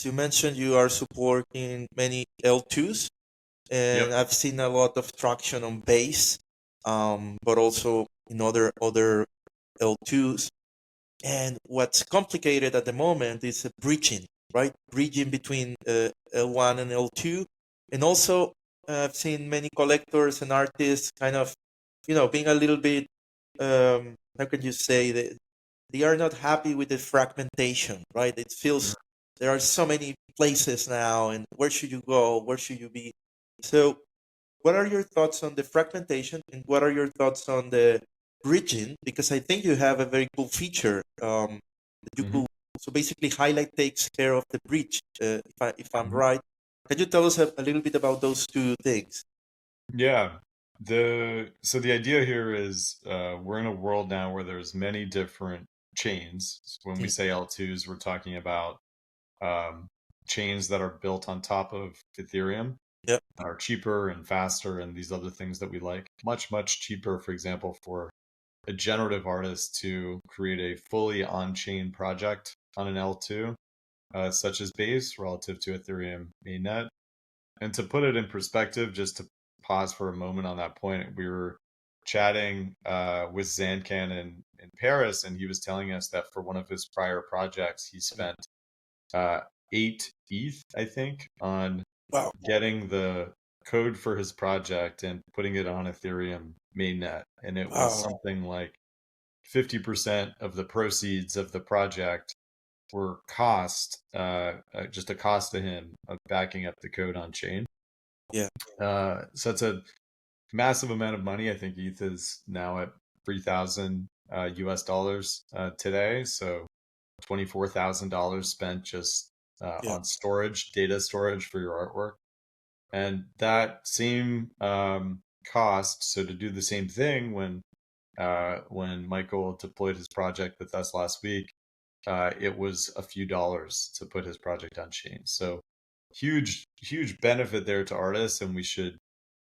as you mentioned, you are supporting many L2s, and Yep. I've seen a lot of traction on base, but also in other L2s. And what's complicated at the moment is bridging, right? Bridging between L1 and L2. And also, I've seen many collectors and artists kind of, being a little bit, how can you say, that they are not happy with the fragmentation, right? It feels there are so many places now, and where should you go? Where should you be? So, what are your thoughts on the fragmentation, and what are your thoughts on the bridging? Because I think you have a very cool feature that you Mhm. could. So basically, Highlight takes care of the bridge. If I'm Mhm. right, can you tell us a little bit about those two things? Yeah. The idea here is we're in a world now where there's many different chains. So when we Mm. say L2s, we're talking about um, chains that are built on top of Ethereum, Yep. are cheaper and faster, and these other things that we like. Much, much cheaper, for example, for a generative artist to create a fully on-chain project on an L2, such as Base relative to Ethereum mainnet. And to put it in perspective, just to pause for a moment on that point, we were chatting with Zancan in Paris, and he was telling us that for one of his prior projects, he spent uh, 8 ETH, I think, on Wow. getting the code for his project and putting it on Ethereum mainnet. And it was Wow. something like 50% of the proceeds of the project were just a cost to him of backing up the code on chain. Yeah. So it's a massive amount of money. I think ETH is now at 3,000 US dollars today. So $24,000 spent just Yeah. on storage, data storage for your artwork. And that same cost, so to do the same thing when Michael deployed his project with us last week, it was a few dollars to put his project on chain. So huge, huge benefit there to artists, and we should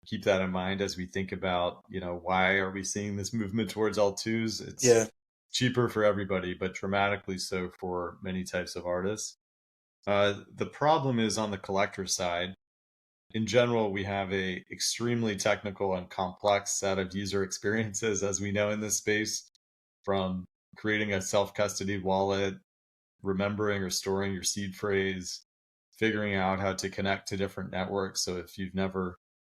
keep that in mind as we think about, why are we seeing this movement towards L2s? It's Yeah. cheaper for everybody, but dramatically so for many types of artists. The problem is on the collector side. In general, we have a extremely technical and complex set of user experiences, as we know in this space, from creating a self-custody wallet, remembering or storing your seed phrase, figuring out how to connect to different networks. So if you've never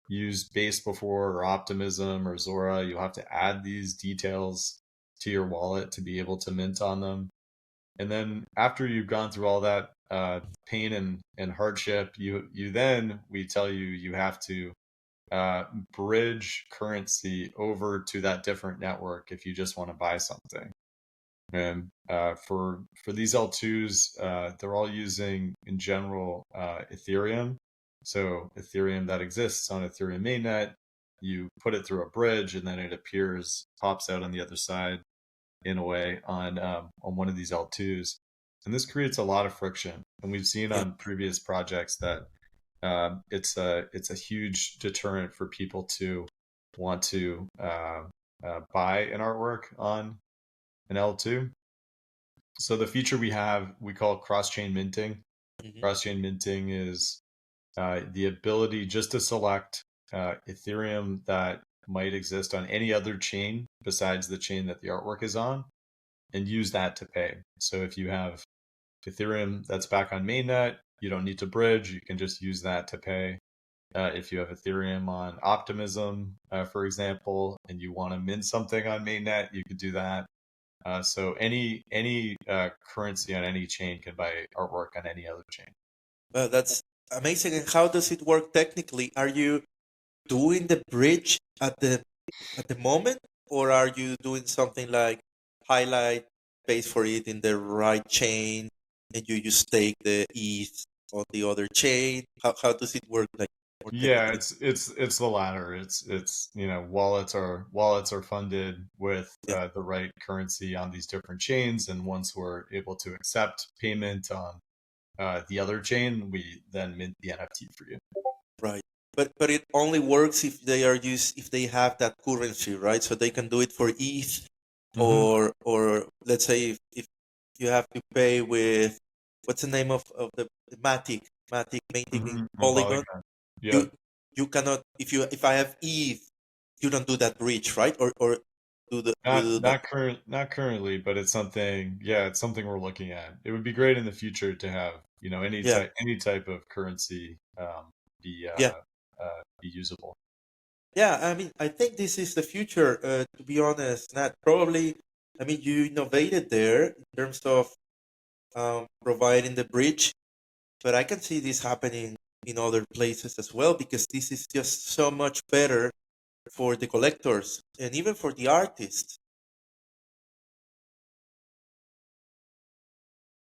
used Base before or Optimism or Zora, you'll have to add these details to your wallet to be able to mint on them. And then after you've gone through all that pain and hardship, we tell you you have to bridge currency over to that different network if you just want to buy something. And for these L2s, they're all using in general Ethereum. So Ethereum that exists on Ethereum mainnet, you put it through a bridge, and then it pops out on the other side in a way on one of these L2s, and this creates a lot of friction. And we've seen Yeah. on previous projects that it's a huge deterrent for people to want to buy an artwork on an L2. So the feature we call cross-chain minting. Hmm. Cross-chain minting is the ability just to select Ethereum that might exist on any other chain besides the chain that the artwork is on, and use that to pay. So if you have Ethereum that's back on mainnet, you don't need to bridge. You can just use that to pay. If you have Ethereum on Optimism, for example, and you want to mint something on mainnet, you could do that. So any currency on any chain can buy artwork on any other chain. That's amazing. And how does it work technically? Are you doing the bridge at the moment, or are you doing something like Highlight pays for it in the right chain, and you just take the ETH on the other chain? How does it work, like, more Yeah, technically? it's the latter. It's wallets are funded with Yeah. the right currency on these different chains, and once we're able to accept payment on the other chain, we then mint the NFT for you. Right. But it only works if they have that currency, right? So they can do it for ETH, Hmm. or let's say if you have to pay with what's the name of the Matic mating in On Polygon. Polygon. Yep. You cannot, if I have ETH, you don't do that bridge, right? Or do the you Not do that? not current not currently, but it's something, yeah, it's something we're looking at. It would be great in the future to have, Yeah, any type of currency be yeah, be usable. yeah. I mean, I think this is the future. To be honest, Nat, probably. I mean, you innovated there in terms of providing the bridge, but I can see this happening in other places as well because this is just so much better for the collectors and even for the artists.